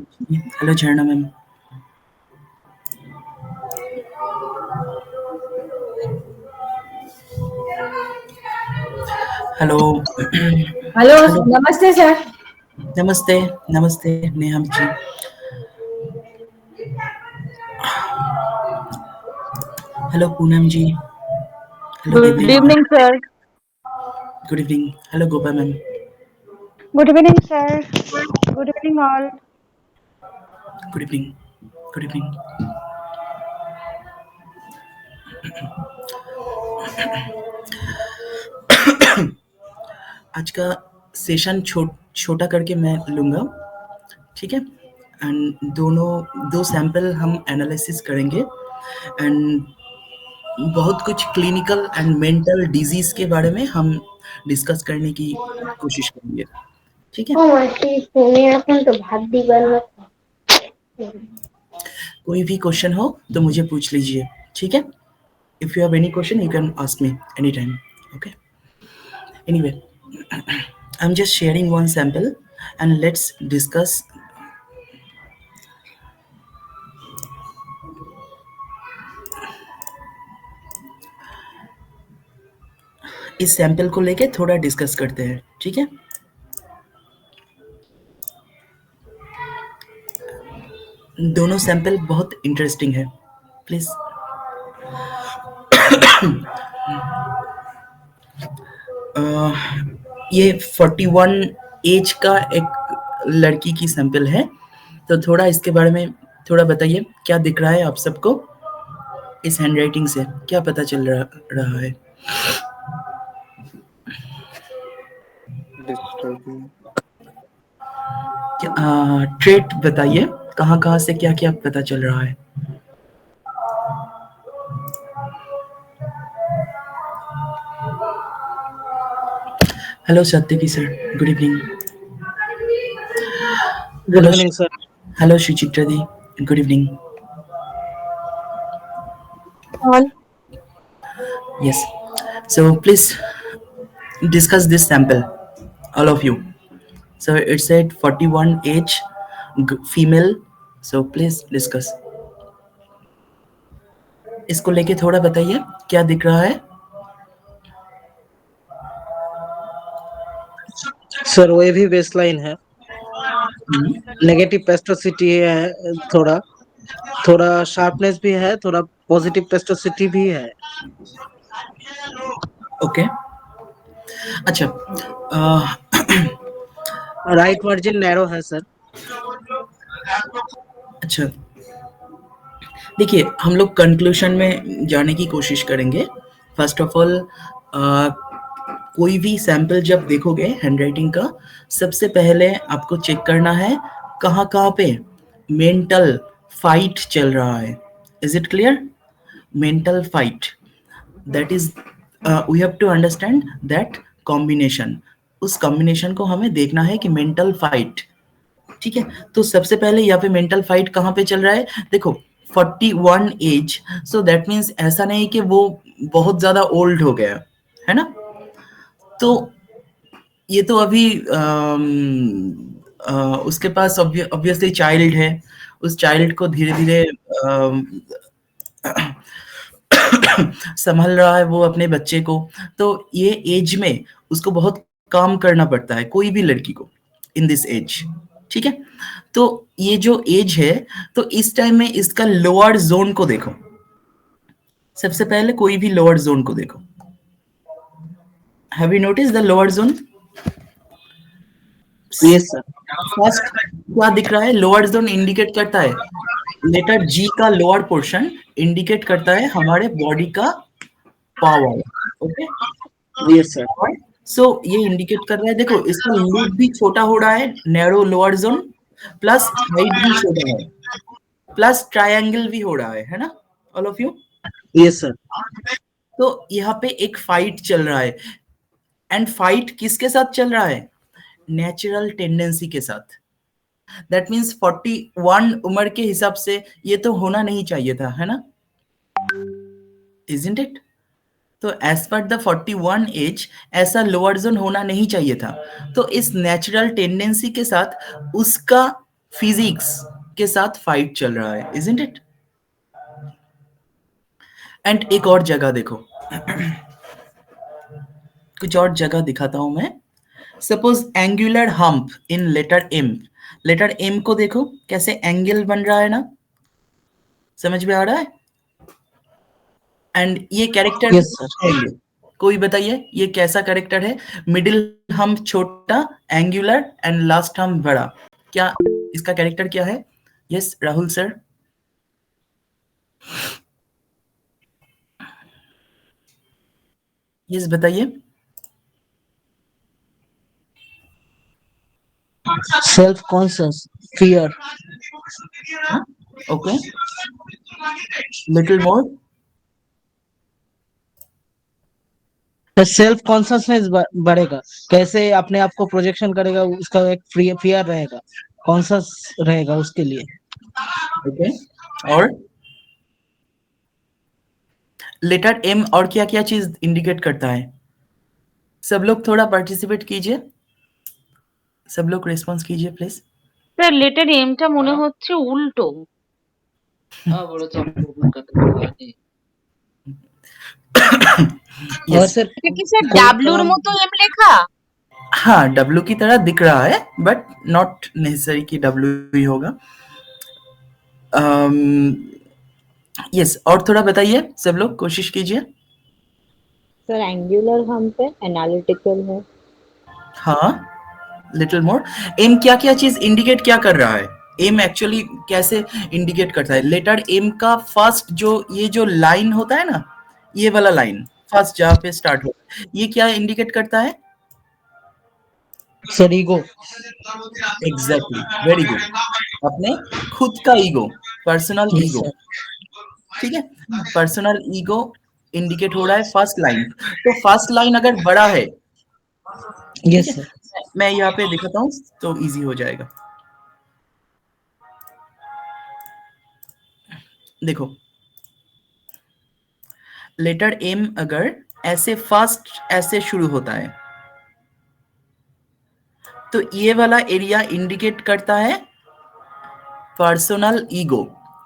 Hello Jharna ma'am. Hello. Hello, hello. नमस्ते sir. नमस्ते। नमस्ते Neha ji. Hello Poonam ji. Hello good Divya ma'am. Evening sir. Good evening. Hello Gopa ma'am. Good evening sir. Good evening all. Good evening. Good evening. आज का session छोटा करके मैं लूँगा, ठीक है। एंड दो सैंपल हम एनालिसिस करेंगे एंड बहुत कुछ क्लिनिकल एंड मेंटल डिजीज के बारे में हम डिस्कस करने की कोशिश करेंगे, ठीक है। तो भात दी बन कोई भी क्वेश्चन हो तो मुझे पूछ लीजिए, ठीक है। If you have any question you can ask me any time, okay. Anyway, I am just sharing one sample and let's discuss. इस सैंपल को लेके थोड़ा डिस्कस करते हैं, ठीक है। दोनों सैंपल बहुत इंटरेस्टिंग है, प्लीज। ये 41 एज का एक लड़की की सैंपल है, तो थोड़ा इसके बारे में थोड़ा बताइए, क्या दिख रहा है आप सबको? इस हैंडराइटिंग से क्या पता चल रहा है? डिस्टर्बिंग। ट्रेट बताइए, कहाँ कहाँ से क्या क्या पता चल रहा है? Hello Satyaki sir, good evening. Good hello. Evening sir. Hello Suchitra the, good evening. All. Yes, so please discuss this sample, all of you. So it said 41 age, female, so please discuss। इसको लेके थोड़ा बताइए, क्या दिख रहा है? सर वो भी बेसलाइन है, नेगेटिव पेस्टोसिटी है, थोड़ा थोड़ा शार्पनेस भी है, थोड़ा पॉजिटिव पेस्टोसिटी भी है। ओके, अच्छा। राइट मार्जिन नैरो है सर। अच्छा, देखिए हम लोग कंक्लूशन में जाने की कोशिश करेंगे। फर्स्ट ऑफ ऑल, कोई भी सैंपल जब देखोगे हैंडराइटिंग का, सबसे पहले आपको चेक करना है कहाँ कहाँ पे मेंटल फाइट चल रहा है। Is it clear? Mental fight, that is, we have to understand that combination. उस कॉम्बिनेशन को हमें देखना है कि मेंटल फाइट, ठीक है। तो सबसे पहले यहाँ पे मेंटल फाइट कहाँ पे चल रहा है? देखो 41 एज, सो दैट मीन्स ऐसा नहीं कि वो बहुत ज्यादा ओल्ड हो गया है ना। तो ये तो अभी उसके पास ऑब्वियसली चाइल्ड है, उस चाइल्ड को धीरे धीरे संभाल रहा है वो अपने बच्चे को। तो ये एज में उसको बहुत काम करना पड़ता है, कोई भी लड़की को इन दिस एज, ठीक है। तो ये जो एज है, तो इस टाइम में इसका लोअर जोन को देखो। सबसे पहले कोई भी लोअर जोन को देखो। Have you notice the lower zone? Yes sir. First क्या दिख रहा है? लोअर जोन इंडिकेट करता है, लेटर जी का लोअर पोर्शन इंडिकेट करता है हमारे बॉडी का power, okay. Yes sir. So ये इंडिकेट कर रहा है, देखो इसका लूप भी छोटा हो रहा है, narrow lower zone, plus height भी छोटा है, प्लस ट्रायंगल भी हो रहा है ना, all of you. Yes sir. तो यहाँ पे एक फाइट चल रहा है, एंड फाइट किसके साथ चल रहा है? नेचुरल टेंडेंसी के साथ। दैट मीन्स 41 उम्र के हिसाब से ये तो होना नहीं चाहिए था, है ना, इजंट इट? तो एज पर द 41 एज ऐसा लोअर जोन होना नहीं चाहिए था। तो इस नेचुरल टेंडेंसी के साथ उसका फिजिक्स के साथ फाइट चल रहा है, इजंट इट? एंड एक और जगह देखो, कुछ और जगह दिखाता हूं मैं। सपोज एंगुलर हम्प इन लेटर एम को देखो कैसे एंगल बन रहा है ना, समझ में आ रहा है? एंड ये कैरेक्टर यस सर। कोई बताइए ये कैसा कैरेक्टर है? मिडिल हम छोटा, एंगुलर एंड लास्ट हम बड़ा, क्या इसका कैरेक्टर क्या है? Yes Rahul sir. यस बताइए। Self conscious, fear. Okay, little more. Self consciousness बढ़ेगा, कैसे अपने आप को प्रोजेक्शन करेगा, उसका एक फियर रहेगा, कॉन्शियस रहेगा उसके लिए। ओके, और लेटर एम और क्या क्या चीज इंडिकेट करता है? सब लोग थोड़ा पार्टिसिपेट कीजिए, सब लोग रेस्पॉन्स कीजिए प्लीज। স্যার লেটার এমটা মনে হচ্ছে উল্টো। और यस, सर এটা কি স্যার कोई ডাব্লুর काम, মতো एम লেখা? हाँ डब्ल्यू की तरह दिख रहा है बट नॉट नेसेसरी कि डब्ल्यू ही होगा। यस, और थोड़ा बताइए, सब लोग कोशिश कीजिए। सर एंगुलर हम पे एनालिटिकल है। हाँ, लिटिल मोर। एम क्या क्या चीज इंडिकेट क्या कर रहा है? एम एक्चुअली कैसे इंडिकेट करता है? लेटर एम का फर्स्ट जो ये जो लाइन होता है ना, ये वाला लाइन फर्स्ट जहाँ पे स्टार्ट होता है, ये क्या इंडिकेट करता है? Sir ego. Exactly, very good. अपने खुद का ego, personal yes ego, sir. ठीक है। पर्सनल ईगो इंडिकेट हो रहा है फर्स्ट लाइन। तो फर्स्ट लाइन अगर बड़ा है, ठीक यस है, सर। मैं यहाँ पे दिखाता हूँ तो इजी हो जाएगा। देखो, लेटर एम अगर ऐसे फर्स्ट ऐसे शुरू होता है तो ये वाला एरिया इंडिकेट करता है पर्सनल ईगो,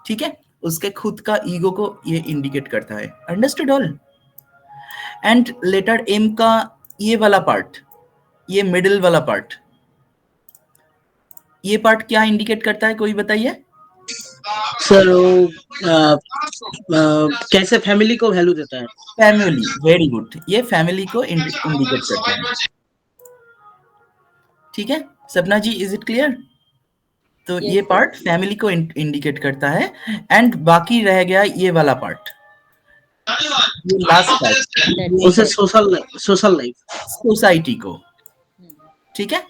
ठीक है, उसके खुद का ईगो को ये इंडिकेट करता है। Understood all? And letter M का ये वाला पार्ट, ये मिडिल वाला पार्ट, ये पार्ट क्या इंडिकेट करता है, कोई बताइए? सर वो कैसे फैमिली को वैल्यू देता है। फैमिली, वेरी गुड, ये फैमिली को इंडिकेट करता है। ठीक है सपना जी, इज इट क्लियर? तो Yes, ये sir. पार्ट फैमिली को इंडिकेट करता है एंड बाकी रह गया ये वाला पार्ट, ये लास्ट पार्ट, उसे सोशल लाइफ। सोसाइटी को, ठीक है।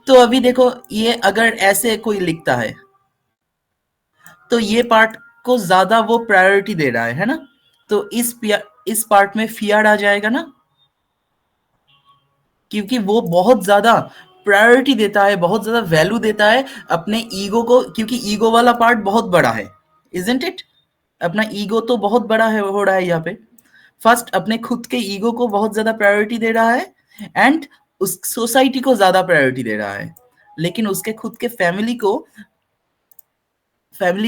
तो अभी देखो ये अगर ऐसे कोई लिखता है तो ये पार्ट को ज्यादा वो प्रायोरिटी दे रहा है ना, तो इस पार्ट में फियर आ जाएगा ना, क्योंकि वो बहुत ज्यादा प्रायोरिटी देता है, बहुत ज्यादा वैल्यू देता है अपने ईगो को, क्योंकि ईगो वाला पार्ट बहुत बड़ा है, इजंट इट? अपना ईगो तो बहुत बड़ा है, हो रहा है यहाँ पे। फर्स्ट अपने खुद के ईगो को बहुत ज्यादा प्रायोरिटी दे रहा है एंड उस सोसाइटी को ज्यादा प्रायोरिटी दे रहा है, लेकिन उसके खुद के फैमिली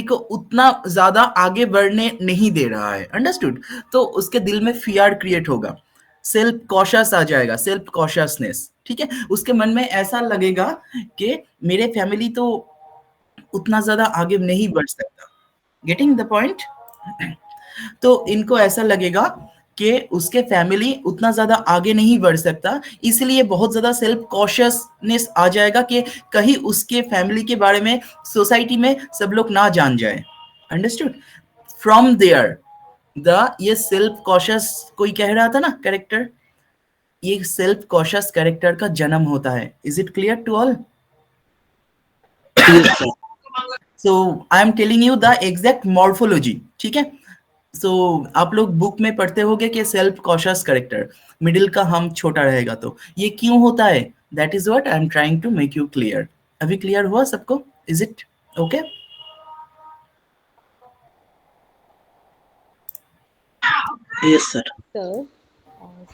को उतना ज्यादा आगे बढ़ने नहीं दे रहा है। अंडरस्टूड? तो उसके दिल में फियर क्रिएट होगा, सेल्फ कॉशियस आ जाएगा, सेल्फ कॉशियसनेस, ठीक है। उसके मन में ऐसा लगेगा कि मेरे फैमिली तो उतना ज्यादा आगे नहीं बढ़ सकता। Getting the point? तो इनको ऐसा लगेगा कि उसके फैमिली उतना ज्यादा आगे नहीं बढ़ सकता, इसलिए बहुत ज्यादा सेल्फ कॉशियसनेस आ जाएगा कि कहीं उसके फैमिली के बारे में सोसाइटी में सब लोग ना जान जाए। अंडरस्टूड? फ्रॉम देयर द ये सेल्फ कॉशियस कोई कह रहा था ना कैरेक्टर, ये सेल्फ कॉशियस कैरेक्टर का जन्म होता है। Is it clear to all? So I am telling you the exact morphology, ठीक है। सो आप लोग बुक में पढ़ते होगे कि सेल्फ कॉशियस कैरेक्टर, मिडिल का हम छोटा रहेगा, तो ये क्यों होता है? That is what I am trying to make you clear. अभी क्लियर हुआ सबको? Is it okay? Yes sir. Sir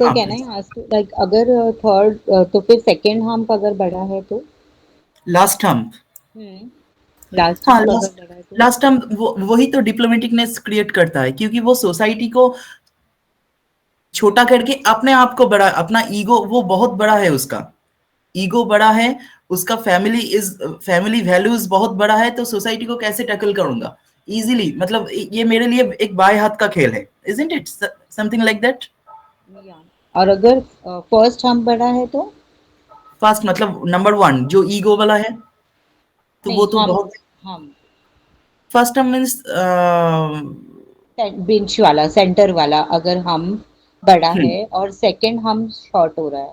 हाँ कैन आई आस्क लाइक अगर थर्ड तो फिर सेकंड हम्प अगर बड़ा है तो? लास्ट हम, लास्ट हाँ, टर्म अगर लास्ट बढ़ा है तो लास्ट टर्म वही तो डिप्लोमेटिकनेस क्रिएट करता है, क्योंकि वो सोसाइटी को छोटा करके अपने आप को बड़ा, अपना ईगो वो बहुत बड़ा है, उसका ईगो बड़ा है, उसका फैमिली वैल्यूज बहुत बड़ा है, तो सोसाइटी को कैसे टैकल करूंगा इजीली, मतलब ये मेरे लिए एक बाएं हाथ का खेल है, isn't it something like that. या और अगर फर्स्ट हम बढ़ा है तो फास्ट मतलब नंबर वन जो ईगो वाला है, तो वो नहीं तो बहुत हम फर्स्ट टर्म मीन्स बेंच वाला सेंटर वाला अगर हम बड़ा है और सेकंड हम शॉर्ट हो रहा है,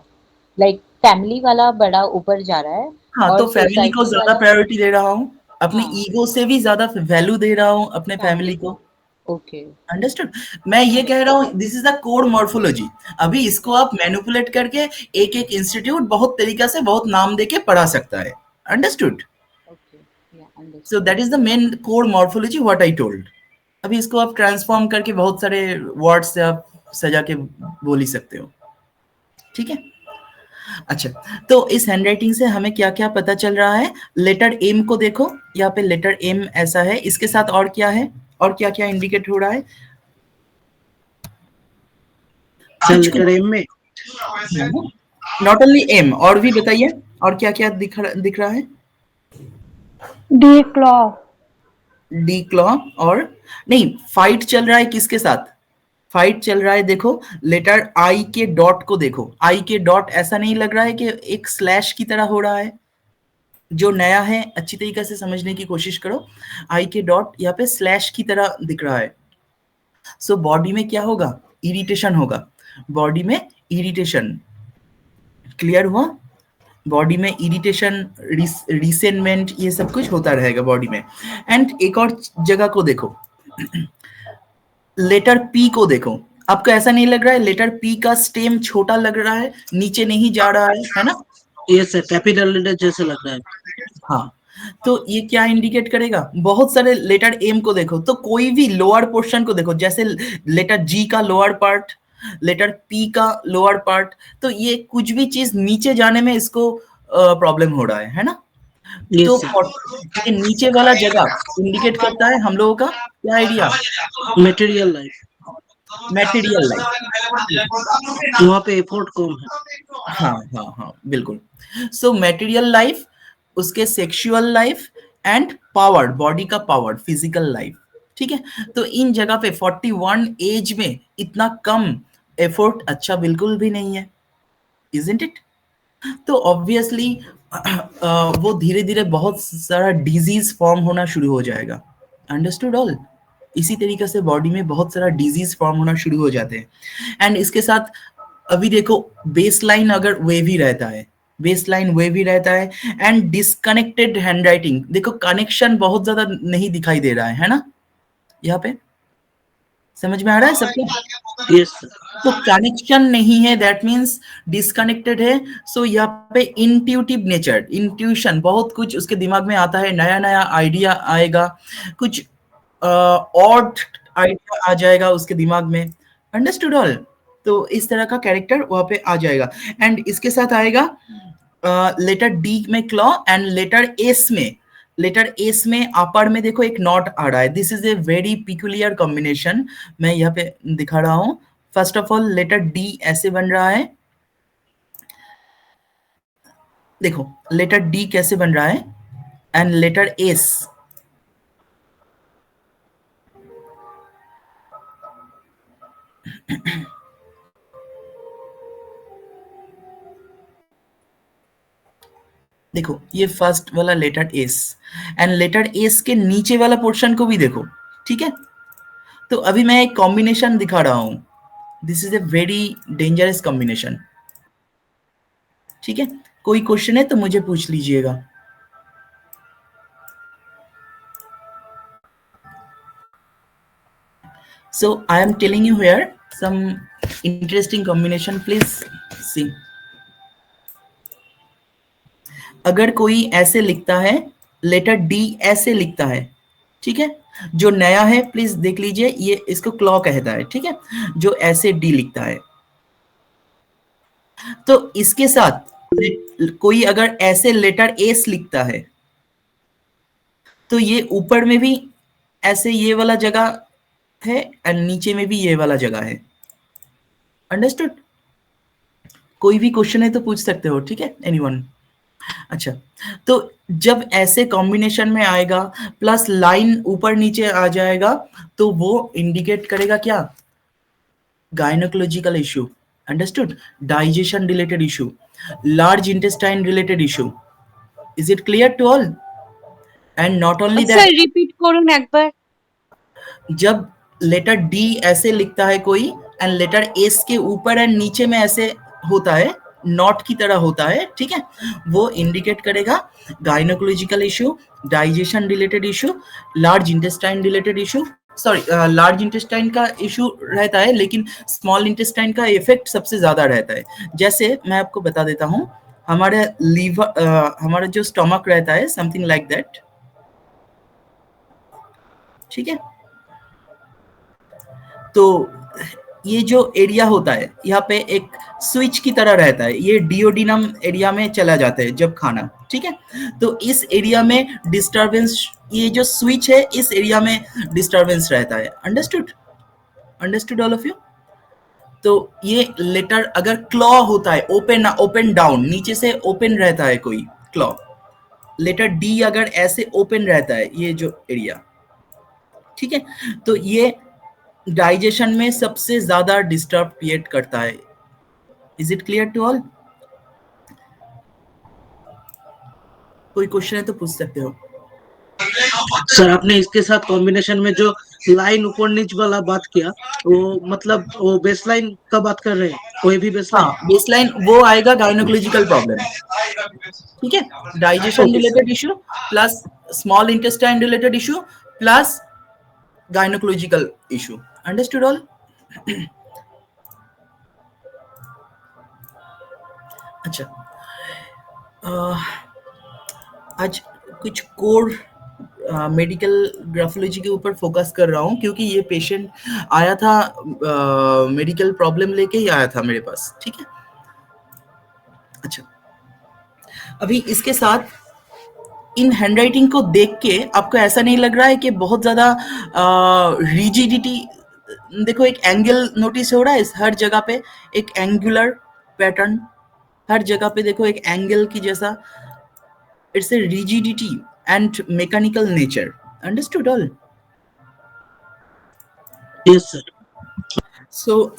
लाइक फैमिली वाला बड़ा ऊपर जा रहा है हाँ, और तो फैमिली को सोसाइटी ज्यादा वाला प्रायोरिटी दे रहा हूँ, अपने हाँ ईगो से भी ज्यादा वैल्यू दे रहा हूँ अपने फैमिली फैमिली को। को ओके अंडरस्टूड। मैं ये कह रहा हूँ this is the code morphology. अभी इसको आप मैनिपुलेट करके एक एक इंस्टीट्यूट बहुत तरीका से बहुत नाम देके पढ़ा सकता है। अंडरस्टूड। ओके या so understood that is the main code morphology what I told. अभी इसको आप ट्रांसफॉर्म करके बहुत सारे वर्ड से आप सजा के बोल ही सकते हो, ठीक है। अच्छा, तो इस हैंडराइटिंग से हमें क्या क्या पता चल रहा है? लेटर एम को देखो, यहाँ पे लेटर एम ऐसा है, इसके साथ और क्या है, और क्या क्या इंडिकेट हो रहा है? सर कुछ लेटर एम में नॉट ओनली एम, और भी बताइए, और क्या क्या दिख रहा है? D claw. डी क्लॉ, और नहीं, फाइट चल रहा है किसके साथ? फाइट चल रहा है, देखो लेटर आई के डॉट को देखो, आई के डॉट ऐसा नहीं लग रहा है कि एक स्लैश की तरह हो रहा है? जो नया है अच्छी तरीके से समझने की कोशिश करो, आई के डॉट यहाँ पे स्लैश की तरह दिख रहा है। सो बॉडी में क्या होगा? इरिटेशन होगा, बॉडी में इरिटेशन। क्लियर हुआ? बॉडी में इरिटेशन, रिसेंटमेंट, ये सब कुछ होता रहेगा बॉडी में। एंड एक और जगह को देखो, लेटर पी को देखो, आपको ऐसा नहीं लग रहा है लेटर पी का स्टेम छोटा लग रहा है, नीचे नहीं जा रहा है ना? ये सर कैपिटल लेटर जैसे लग रहा है। हाँ, तो ये क्या इंडिकेट करेगा? बहुत सारे लेटर एम को देखो, तो कोई भी लोअर पोर्शन को देखो, जैसे लेटर जी का लोअर पार्ट, लेटर पी का लोअर पार्ट, तो ये कुछ भी चीज नीचे जाने में इसको प्रॉब्लम हो रहा है ना? तो यस सर। ये नीचे वाला जगह इंडिकेट करता है हम लोगों का क्या idea? Material life, material life. वहाँ पे एफर्ट कम है। हाँ हाँ हाँ, बिल्कुल। सो मटेरियल लाइफ, उसके sexual life and power, body का पावर, फिजिकल लाइफ, ठीक है। तो इन जगह पे 41 एज में इतना कम एफर्ट अच्छा बिल्कुल भी नहीं है, इजंट इट? तो ऑब्वियसली वो धीरे धीरे बहुत सारा डिजीज फॉर्म होना शुरू हो जाएगा। Understood all? इसी तरीके से बॉडी में बहुत सारा डिजीज फॉर्म होना शुरू हो जाते हैं। एंड इसके साथ अभी देखो बेसलाइन अगर वेवी रहता है, बेसलाइन वेवी रहता है, एंड डिस्कनेक्टेड हैंडराइटिंग, देखो कनेक्शन बहुत ज्यादा नहीं दिखाई दे रहा है ना? यहाँ पे समझ में आ रहा है सबको? Yes sir. तो कनेक्शन नहीं है, दैट मीन्स डिस्कनेक्टेड है। सो यहाँ पे इंट्यूटिव नेचर, इंट्यूशन, बहुत कुछ उसके दिमाग में आता है, नया नया आइडिया आएगा, कुछ ऑड आइडिया आ जाएगा उसके दिमाग में। Understood all? तो इस तरह का कैरेक्टर वहां पे आ जाएगा। एंड इसके साथ आएगा लेटर डी में क्लॉ, एंड लेटर एस में, लेटर एस में अपर में देखो एक नॉट आ रहा है। This is a very peculiar combination, मैं यहाँ पे दिखा रहा हूँ। First of all letter D ऐसे बन रहा है, देखो लेटर डी कैसे बन रहा है, एंड लेटर एस, देखो ये फर्स्ट वाला letter S, and letter S के नीचे वाला पोर्शन को भी देखो, ठीक है। तो अभी मैं एक कॉम्बिनेशन दिखा रहा हूं, this is a very dangerous combination, ठीक है। कोई क्वेश्चन है तो मुझे पूछ लीजिएगा। So I am telling you here some interesting combination, please see. अगर कोई ऐसे लिखता है, लेटर डी ऐसे लिखता है, ठीक है, जो नया है प्लीज देख लीजिए, ये इसको क्लॉ कहता है, ठीक है, जो ऐसे डी लिखता है। तो इसके साथ कोई अगर ऐसे लेटर एस लिखता है, तो ये ऊपर में भी ऐसे ये वाला जगह है एंड नीचे में भी ये वाला जगह है। अंडरस्टूड? कोई भी क्वेश्चन है तो पूछ सकते हो, ठीक है, एनीवन? अच्छा, तो जब ऐसे कॉम्बिनेशन में आएगा प्लस लाइन ऊपर नीचे आ जाएगा तो वो इंडिकेट करेगा क्या? Gynaecological issue. Understood? Digestion related issue, large intestine related issue. Is it clear to all? And not only sir that, repeat করুন একবার। जब लेटर डी ऐसे लिखता है कोई एंड लेटर एस के ऊपर एंड नीचे में ऐसे होता है, नॉट की तरह होता है, ठीक है, वो इंडिकेट करेगा gynaecological issue, digestion related issue, large intestine related issue. Sorry, large intestine का इशू रहता है लेकिन स्मॉल इंटेस्टाइन का इफेक्ट सबसे ज्यादा रहता है। जैसे मैं आपको बता देता हूँ, हमारे लीवर, हमारा जो स्टमक रहता है, समथिंग लाइक दैट, ठीक है। तो ये जो एरिया होता है यहाँ पे एक स्विच की तरह रहता है, ये डिओडिनम एरिया में चला जाता है जब खाना, ठीक है। तो इस एरिया में डिस्टरबेंस, ये जो स्विच है इस एरिया में डिस्टरबेंस रहता है। Understood? Understood all of you? तो ये लेटर अगर क्लॉ होता है, ओपन ओपन डाउन, नीचे से ओपन रहता है कोई क्लॉ, लेटर डी अगर ऐसे ओपन रहता है ये जो एरिया, ठीक है, तो ये डाइजेशन में सबसे ज्यादा डिस्टर्ब क्रिएट करता है। Is it clear to all? कोई क्वेश्चन है तो पूछ सकते हो। सर आपने इसके साथ कॉम्बिनेशन में जो लाइन ऊपर नीचे वाला बात किया, वो मतलब वो बेस लाइन का बात कर रहे हैं, कोई भी बेस लाइन? हाँ, बेसलाइन वो आएगा गायनोकोलॉजिकल प्रॉब्लम, ठीक है, digestion related issue plus small intestine related issue plus gynaecological issue. Understood all? अच्छा, आज कुछ कोर मेडिकल ग्राफोलॉजी के ऊपर फोकस कर रहा हूँ क्योंकि ये पेशेंट आया था, मेडिकल प्रॉब्लम लेके ही आया था मेरे पास, ठीक है। अच्छा, अभी इसके साथ इन हैंडराइटिंग को देख के आपको ऐसा नहीं लग रहा है कि बहुत ज्यादा रिजिडिटी, देखो एक एंगल नोटिस हो रहा है हर जगह पे, एक एंगुलर पैटर्न हर जगह पे, देखो एक एंगल की जैसा, it's a rigidity and mechanical nature. Understood all? Yes sir. So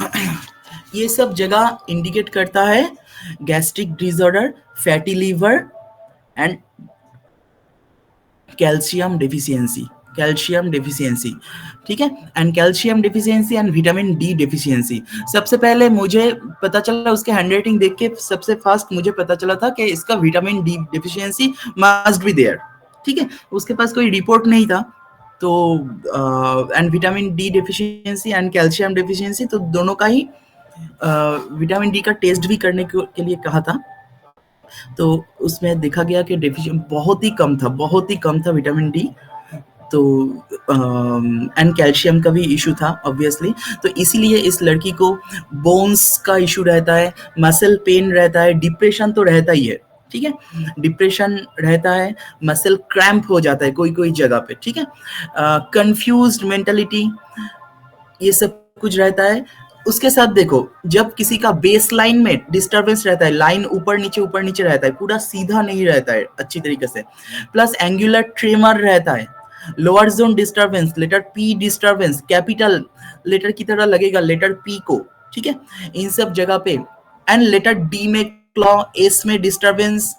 ये सब जगह इंडिकेट करता है gastric disorder, fatty liver and calcium deficiency, calcium deficiency, ठीक है, and calcium deficiency and vitamin D deficiency. सबसे पहले मुझे पता चला, उसके हैंडराइटिंग देख के सबसे फास्ट मुझे पता चला था कि इसका vitamin D deficiency must be there, ठीक है। उसके पास कोई रिपोर्ट नहीं था, तो and vitamin D deficiency and calcium deficiency, तो दोनों का ही विटामिन डी का टेस्ट भी करने के लिए कहा था। तो उसमें देखा गया कि डेफिशिएंसी बहुत ही कम था, बहुत ही कम था विटामिन डी, तो एंड कैल्शियम का भी इशू था ऑब्वियसली। तो इसीलिए इस लड़की को बोन्स का इशू रहता है, मसल पेन रहता है, डिप्रेशन तो रहता ही है, ठीक है, डिप्रेशन रहता है, मसल क्रैम्प हो जाता है कोई कोई जगह पे, ठीक है, कंफ्यूज्ड मेंटालिटी, ये सब कुछ रहता है। उसके साथ देखो, जब किसी का बेस लाइन में डिस्टरबेंस रहता है, लाइन ऊपर नीचे रहता है, पूरा सीधा नहीं रहता है अच्छी तरीके से, प्लस एंगुलर ट्रेमर रहता है, lower zone disturbance, letter P disturbance, capital letter की तरह लगेगा लेटर पी को, ठीक है, इन सब जगह पे, एंड लेटर डी में क्लॉ, एस में डिस्टरबेंस,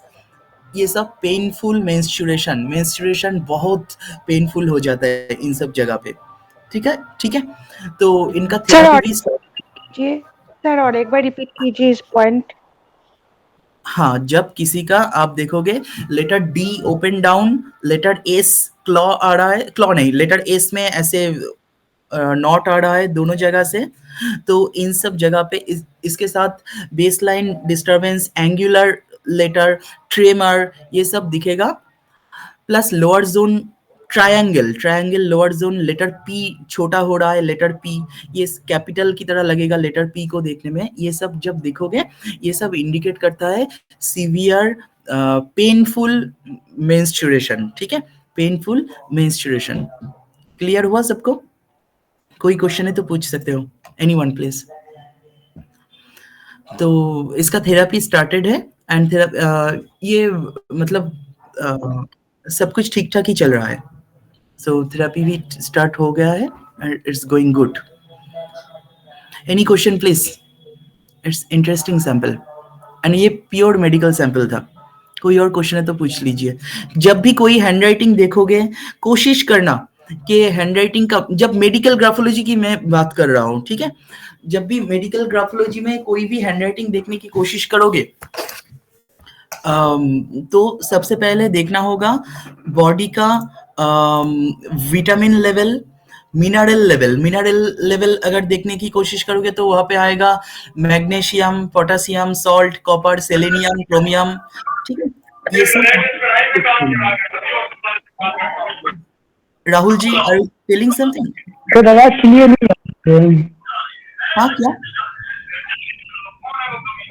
ये सब पेनफुल मेंस्ट्रुएशन, मेंस्ट्रुएशन बहुत पेनफुल हो जाता है इन सब जगह पे, ठीक है, ठीक है। तो इनका थेरेपी जी सर, और एक बार रिपीट कीजिए इस पॉइंट। हाँ, जब किसी का आप देखोगे letter D open down, letter S claw आ रहा है, क्लॉ नहीं, लेटर एस में ऐसे नॉट आ रहा है दोनों जगह से, तो इन सब जगह पे इसके साथ baseline disturbance, angular letter, tremor, ये सब दिखेगा, plus lower zone triangle, triangle lower zone, letter P छोटा हो रहा है, लेटर पी ये कैपिटल की तरह लगेगा लेटर पी को देखने में, ये सब जब देखोगे ये सब इंडिकेट करता है सीवियर पेनफुल मेंस्ट्रुएशन, ठीक है, पेनफुल मेंस्ट्रुएशन। क्लियर हुआ सबको? कोई क्वेश्चन है तो पूछ सकते हो, एनीवन प्लीज। तो इसका थेरेपी स्टार्टेड है एंड ये मतलब सब कुछ ठीक ठाक ही चल रहा है। सो थेरेपी भी स्टार्ट हो गया है and it's going good. Any question please? It's interesting sample and ये प्योर मेडिकल सैंपल था। कोई और क्वेश्चन है तो पूछ लीजिए। जब भी कोई हैंडराइटिंग देखोगे कोशिश करना कि हैंडराइटिंग का, जब मेडिकल ग्राफोलॉजी की मैं बात कर रहा हूँ, ठीक है, जब भी मेडिकल ग्राफोलॉजी में कोई भी हैंडराइटिंग देखने की कोशिश करोगे तो सबसे पहले देखना होगा बॉडी का विटामिन लेवल, मिनरल लेवल अगर देखने की कोशिश करोगे तो वहां पे आएगा magnesium, potassium, salt, copper, selenium, chromium, ठीक है, ये सब। Rahul ji, are you feeling something? Sir आवाज क्लियर नहीं आ रही है। हाँ, क्या?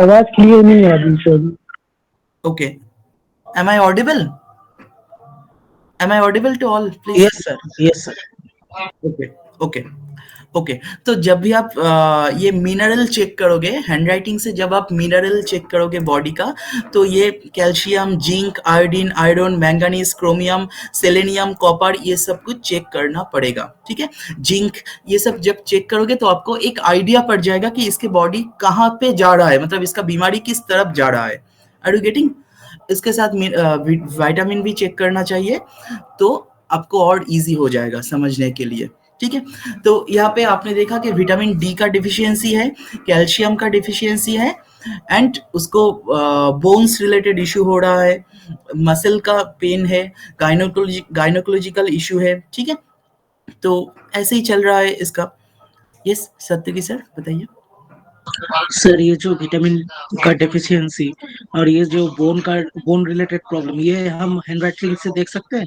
आवाज क्लियर नहीं आ रही sir. Okay, am I audible? Am I audible to all, please? Yes sir, yes sir. Okay okay okay. तो जब भी आप ये मिनरल चेक करोगे हैंडराइटिंग से, जब आप मिनरल चेक करोगे बॉडी का, तो ये calcium, zinc, iodine, iron, manganese, chromium, selenium, copper, ये सब कुछ चेक करना पड़ेगा, ठीक है। जिंक, ये सब जब चेक करोगे तो आपको एक आइडिया पड़ जाएगा कि इसके बॉडी कहाँ पे जा रहा है, मतलब इसका बीमारी किस तरफ जा रहा है। Are you getting? इसके साथ विटामिन भी चेक करना चाहिए, तो आपको और इजी हो जाएगा समझने के लिए, ठीक है। तो यहाँ पे आपने देखा कि विटामिन डी का डिफिशियंसी है, कैल्शियम का डिफिशियंसी है एंड उसको बोन्स रिलेटेड इशू हो रहा है, मसल का पेन है, गायनोकोलॉजिकल इशू है, ठीक है। तो ऐसे ही चल रहा है इसका। यस सत्यकी सर, बताइए। सर ये जो विटामिन का डेफिशिएंसी और ये जो बोन रिलेटेड प्रॉब्लम, ये हम हैंडराइटिंग से देख सकते हैं?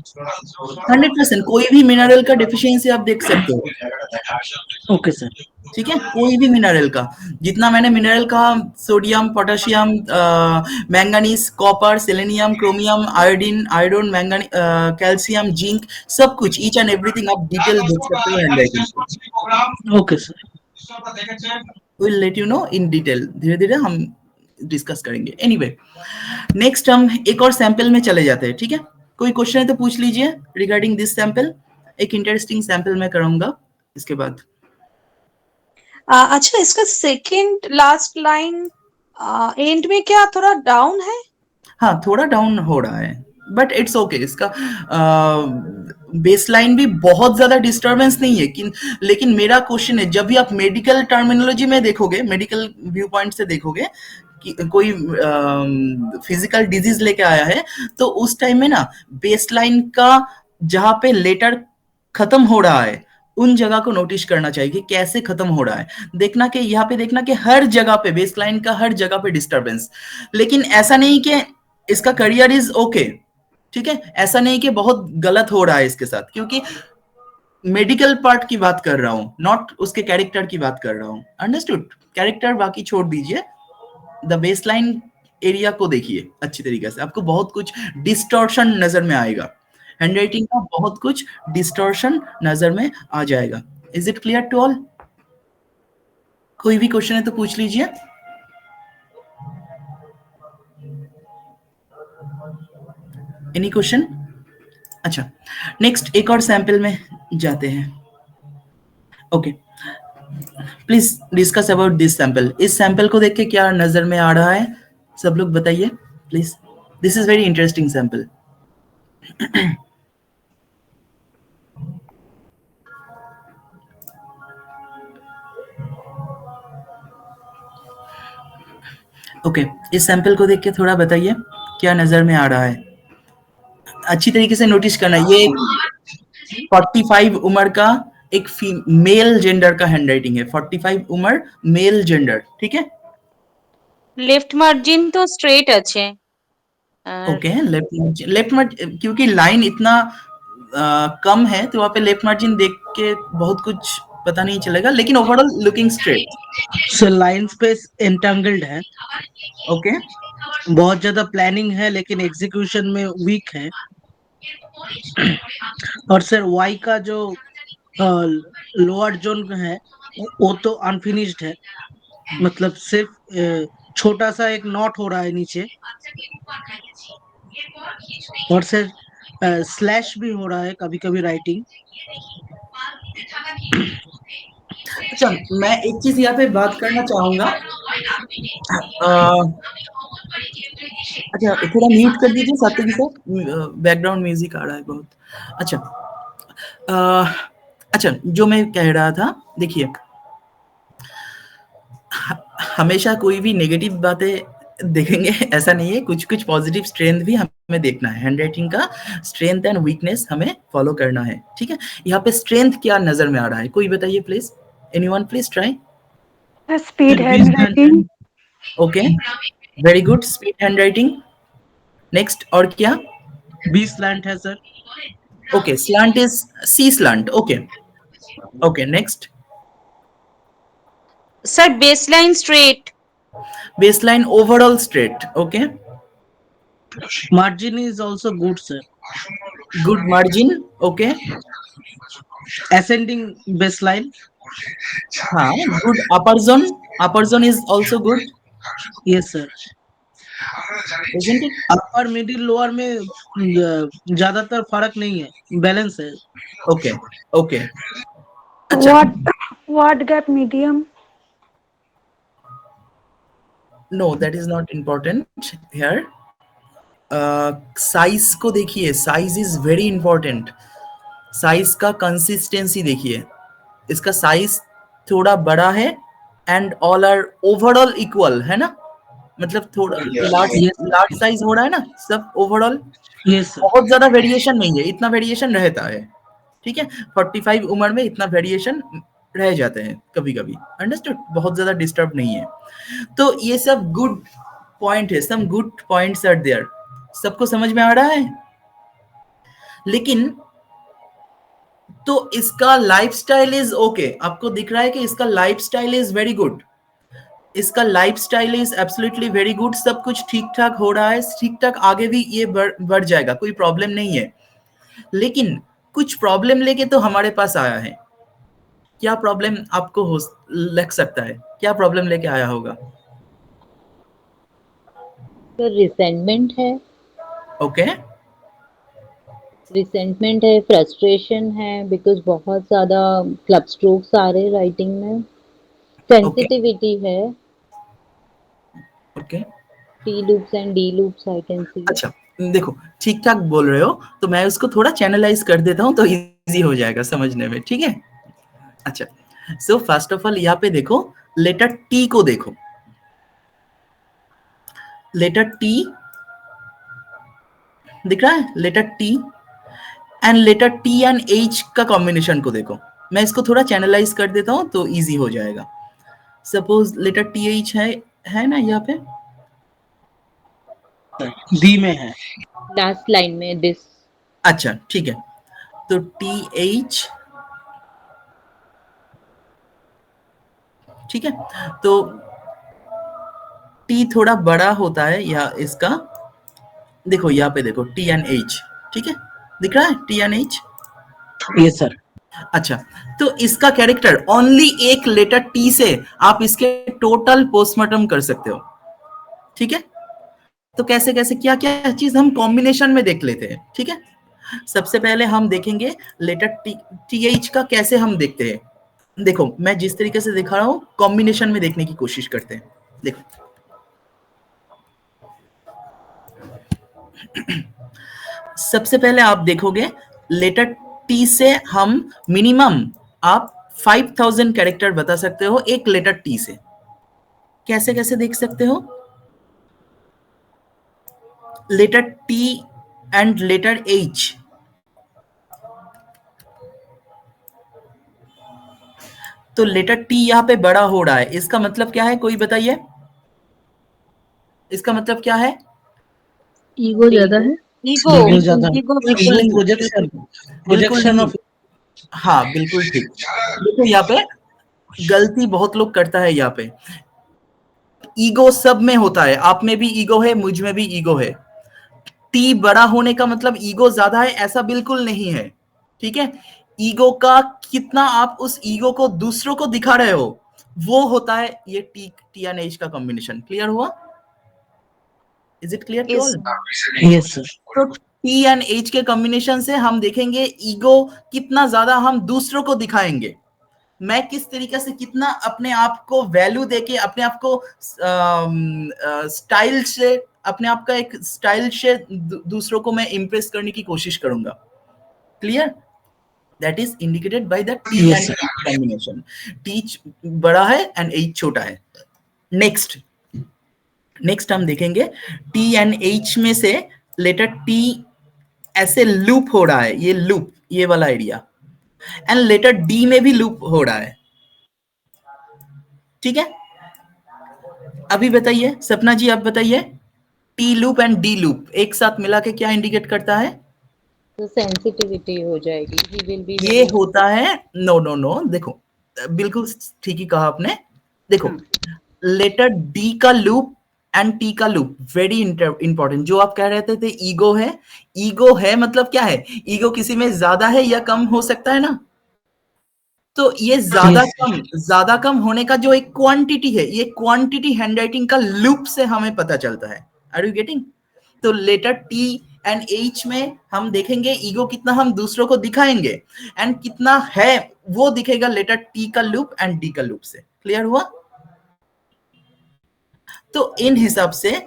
100% कोई भी मिनरल का डिफिशियंसी आप देख सकते हो। Okay sir. ठीक है, कोई भी मिनरल का, जितना मैंने मिनरल कहा, sodium, potassium, manganese, copper, selenium, chromium, iodine, iron, मैंगनी, calcium, zinc, सब कुछ, ईच एंड एवरीथिंग आप डिटेल देख सकते हो handwriting. Okay sir. Will let you know in detail, धीरे धीरे हम डिस्कस करेंगे। एनीवे, नेक्स्ट हम एक और सैंपल में चले जाते हैं, ठीक है। कोई क्वेश्चन है तो पूछ लीजिए रिगार्डिंग दिस सैंपल। एक इंटरेस्टिंग सैंपल मैं कराऊंगा इसके बाद। अच्छा, इसका सेकंड लास्ट लाइन एंड में क्या थोड़ा डाउन है? हाँ, थोड़ा डाउन हो रहा है बट इट्स ओके। इसका बेसलाइन भी बहुत ज्यादा डिस्टरबेंस नहीं है, लेकिन मेरा क्वेश्चन है, जब भी आप मेडिकल टर्मिनोलॉजी में देखोगे, मेडिकल व्यू पॉइंट से देखोगे कि कोई फिजिकल डिजीज लेके आया है, तो उस टाइम में ना बेसलाइन का जहां पे लेटर खत्म हो रहा है उन जगह को नोटिस करना चाहिए कि कैसे खत्म हो रहा है। देखना कि यहाँ पे देखना कि हर जगह पे बेसलाइन का हर जगह पे डिस्टरबेंस, लेकिन ऐसा नहीं कि इसका करियर इज ओके, ठीक है, ऐसा नहीं कि बहुत गलत हो रहा है इसके साथ, क्योंकि मेडिकल पार्ट की बात कर रहा हूं, नॉट उसके कैरेक्टर की बात कर रहा हूं। अंडरस्टूड? कैरेक्टर बाकी छोड़ दीजिए, द बेसलाइन एरिया को देखिए अच्छी तरीके से, आपको बहुत कुछ डिस्टॉर्शन नजर में आएगा, हैंडराइटिंग का बहुत कुछ डिस्टॉर्शन नजर में आ जाएगा। Is it clear to all? कोई भी क्वेश्चन है तो पूछ लीजिए। Any question? अच्छा, नेक्स्ट एक और सैंपल में जाते हैं। Okay, please discuss about this sample. इस सैंपल को देख के क्या नजर में आ रहा है, सब लोग बताइए please. This is very interesting sample. Okay, इस सैंपल को देख के थोड़ा बताइए क्या नजर में आ रहा है, अच्छी तरीके से नोटिस करना। ये 45 उम्र का एक मेल जेंडर का हैंडराइटिंग है, 45 उम्र, मेल जेंडर, ठीक है। लेफ्ट मार्जिन तो स्ट्रेट আছে। ओके, लेफ्ट मार्जिन, क्योंकि लाइन इतना कम है तो वहाँ पे लेफ्ट मार्जिन देख के बहुत कुछ पता नहीं चलेगा, लेकिन overall looking straight. Sir line space entangled है। ओके, बहुत ज्यादा प्लानिंग है लेकिन एग्जीक्यूशन में वीक है। और सर वाई का जो लोअर जोन है वो तो अनफिनिश्ड है, मतलब सिर्फ छोटा सा एक नॉट हो रहा है नीचे, और सर स्लैश भी हो रहा है कभी कभी राइटिंग। अच्छा, मैं एक चीज यहाँ पे बात करना चाहूंगा। अच्छा, थोड़ा म्यूट कर दीजिए सात्विकी सर, बैकग्राउंड म्यूजिक आ रहा है बहुत। अच्छा, अच्छा जो मैं कह रहा था, देखिए हमेशा कोई भी नेगेटिव बातें देखेंगे ऐसा नहीं है, कुछ कुछ पॉजिटिव स्ट्रेंथ भी हमें देखना है। हैंडराइटिंग का स्ट्रेंथ एंड वीकनेस हमें फॉलो करना है, ठीक है। यहाँ पे स्ट्रेंथ क्या नजर में आ रहा है, कोई बताइए please, anyone please try. Speed handwriting. Okay, very good, speed handwriting. Next, और क्या? बी स्लैंट है sir. Okay, slant is C slant, okay okay. Next, sir baseline straight. Baseline overall straight, okay. Margin is also good sir. Good margin, okay. Ascending baseline. हाँ, good upper zone is also good, yes sir. isn't it? Upper middle lower में ज्यादातर फर्क नहीं है, balance है। Okay okay. अच्छा, What gap medium? No that is not important here. Size को देखिए, size is very important. Size का कंसिस्टेंसी देखिए, इसका साइज थोड़ा बड़ा है and all are overall equal, है ना? मतलब थोड़ा लार्ज साइज हो रहा है ना सब ओवरऑल। Yes sir. बहुत ज्यादा वेरिएशन नहीं है, इतना वेरिएशन रहता है, ठीक है। 45 उम्र में इतना वेरिएशन रह जाते हैं कभी कभी, अंडरस्टूड? बहुत ज्यादा डिस्टर्ब नहीं है। तो ये सब गुड पॉइंट है, some good points are there, सबको समझ में आ रहा है। लेकिन तो इसका लाइफस्टाइल इज ओके, आपको दिख रहा है कि इसका लाइफस्टाइल इज वेरी गुड, इसका lifestyle is absolutely very good, सब कुछ ठीक ठाक हो रहा है, ठीक ठाक आगे भी ये बढ़ जाएगा, कोई प्रॉब्लम नहीं है। लेकिन कुछ प्रॉब्लम लेके तो हमारे पास आया है। क्या प्रॉब्लम आपको लग सकता है, क्या प्रॉब्लम लेके आया होगा? तो रिसेंटमेंट है। ओके, रिसेंटमेंट है, फ्रस्ट्रेशन है, बिकॉज बहुत ज्यादा क्लब स्ट्रोक्स आ रहे राइटिंग में। सेंसिटिविटी है। Okay. T loops and D loops I can see. अच्छा, देखो ठीक ठाक बोल रहे हो, तो मैं उसको थोड़ा चैनलाइज कर देता हूँ तो इजी हो जाएगा समझने में, ठीक है। अच्छा, सो फर्स्ट ऑफ ऑल यहाँ पे देखो, लेटर टी को देखो, लेटर टी दिख रहा है, letter T and letter T and H का कॉम्बिनेशन को देखो। मैं इसको थोड़ा चैनलाइज कर देता हूँ तो इजी हो जाएगा। सपोज लेटर टी एच है ना यहाँ पे, डी में है, लास्ट लाइन में दिस। अच्छा ठीक है, तो टी एच, ठीक है। तो टी थोड़ा बड़ा होता है या इसका, देखो यहाँ पे देखो टी एन एच, ठीक है, दिख रहा है T N H. Yes sir. अच्छा, तो इसका कैरेक्टर ओनली एक लेटर टी से आप इसके टोटल पोस्टमार्टम कर सकते हो, ठीक है। तो कैसे कैसे क्या क्या चीज हम कॉम्बिनेशन में देख लेते हैं, ठीक है। सबसे पहले हम देखेंगे लेटर टी एच का कैसे हम देखते हैं। देखो मैं जिस तरीके से दिखा रहा हूं कॉम्बिनेशन में देखने की कोशिश करते हैं। देखो सबसे पहले आप देखोगे लेटर टी से हम मिनिमम आप 5000 कैरेक्टर बता सकते हो एक लेटर टी से। कैसे कैसे देख सकते हो? Letter T and letter H, तो लेटर टी यहां पे बड़ा हो रहा है, इसका मतलब क्या है कोई बताइए, इसका मतलब क्या है? ईगो ज्यादा है। ईगो ईगो ज्यादा, ईगो फीलिंग प्रोजेक्शन ऑफ। हाँ बिल्कुल ठीक। देखो यहाँ पे गलती बहुत लोग करता है, यहाँ पे ईगो सब में होता है, आप में भी ईगो है, मुझ में भी ईगो है। टी बड़ा होने का मतलब ईगो ज्यादा है, ऐसा बिल्कुल नहीं है, ठीक है। ईगो का कितना आप उस ईगो को दूसरों को दिखा रहे हो, वो होता है ये टी एंड एच का कॉम्बिनेशन। क्लियर हुआ? Is it clear to Yes. All? Yes sir. तो टी एंड एच के कॉम्बिनेशन से हम देखेंगे ईगो कितना ज्यादा हम दूसरों को दिखाएंगे, मैं किस तरीके से कितना अपने आप को वैल्यू देके, अपने आप को स्टाइल से, अपने आप का एक स्टाइल से दूसरों को मैं इम्प्रेस करने की कोशिश करूंगा। Clear? That is indicated by the T and H combination. T बड़ा है एंड एच छोटा है। नेक्स्ट हम देखेंगे टी एंड एच में से लेटर टी ऐसे लूप हो रहा है, ये लूप, ये वाला एरिया, एंड लेटर डी में भी लूप हो रहा है, ठीक है। अभी बताइए सपना जी, आप बताइए, T loop and D loop एक साथ मिला के क्या इंडिकेट करता है? तो सेंसिटिविटी हो जाएगी, ही विल बी ये होता है, नो, देखो बिल्कुल ठीक ही कहा आपने। देखो लेटर डी का लूप एंड टी का लूप वेरी इंपॉर्टेंट। जो आप कह रहे थे ईगो है मतलब क्या है? ईगो किसी में ज्यादा है या कम हो सकता है ना, तो ये ज्यादा कम होने का जो एक क्वांटिटी है, ये क्वांटिटी हैंडराइटिंग का लूप से हमें पता चलता है। Are you getting? तो लेटर टी एंड एच में हम देखेंगे ईगो कितना हम दूसरों को दिखाएंगे एंड कितना है वो दिखेगा लेटर टी का लूप एंड डी का लूप से। क्लियर हुआ? तो इन हिसाब से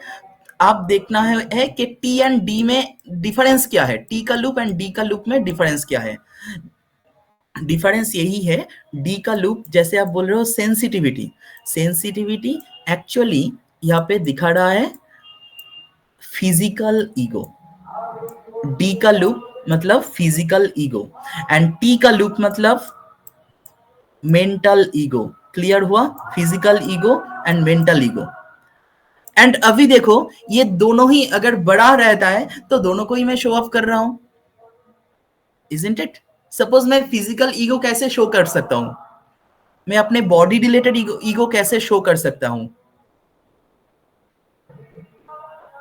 आप देखना है कि टी एंड डी में डिफरेंस क्या है, टी का लूप एंड डी का लूप में डिफरेंस क्या है। डिफरेंस यही है, डी का लूप जैसे आप बोल रहे हो सेंसिटिविटी एक्चुअली यहाँ पे दिखा रहा है फिजिकल ईगो। डी का लूप मतलब फिजिकल ईगो एंड टी का लूप मतलब मेंटल ईगो। क्लियर हुआ? Physical ego and mental ego. And अभी देखो ये दोनों ही अगर बड़ा रहता है तो दोनों को ही मैं शो ऑफ कर रहा हूं, इजंट इट? सपोज मैं फिजिकल ईगो कैसे शो कर सकता हूं, मैं अपने बॉडी रिलेटेड ईगो कैसे शो कर सकता हूं?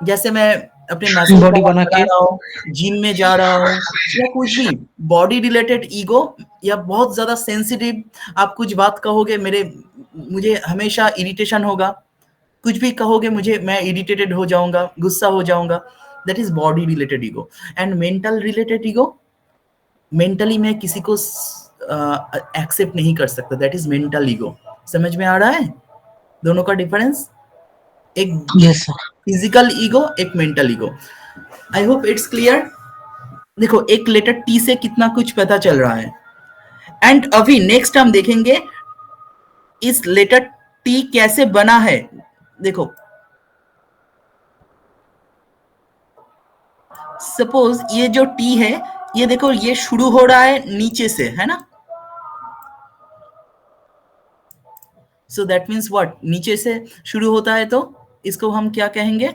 जैसे मैं अपने बॉडी बना के जिम में जा रहा हूँ या कुछ भी बॉडी रिलेटेड ईगो, या बहुत ज्यादा सेंसिटिव, आप कुछ बात कहोगे मुझे हमेशा इरिटेशन होगा, कुछ भी कहोगे मैं इरिटेटेड हो जाऊंगा, गुस्सा हो जाऊंगा, that is body related ego. And mental related ego, mentally मैं किसी को एक्सेप्ट नहीं कर सकता, दैट इज मेंटल ईगो। समझ में आ रहा है दोनों का डिफरेंस? एक फिजिकल ईगो, एक mental ego. I hope it's clear. देखो एक लेटर टी से कितना कुछ पता चल रहा है। एंड अभी नेक्स्ट हम देखेंगे इस लेटर टी कैसे बना है। देखो सपोज ये जो टी है, ये देखो ये शुरू हो रहा है नीचे से, है ना? So that means what? नीचे से शुरू होता है तो इसको हम क्या कहेंगे?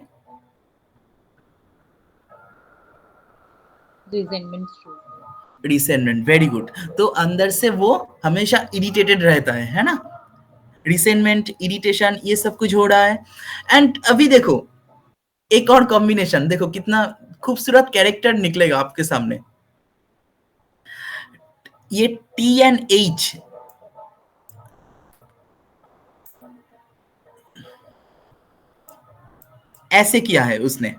रिसेंटमेंट। Very good. तो अंदर से वो हमेशा इरिटेटेड रहता है ना? रिसेंटमेंट, इरिटेशन, ये सब कुछ हो रहा है। एंड अभी देखो एक और कॉम्बिनेशन, देखो कितना खूबसूरत कैरेक्टर निकलेगा आपके सामने। ये टी एंड एच ऐसे किया है उसने,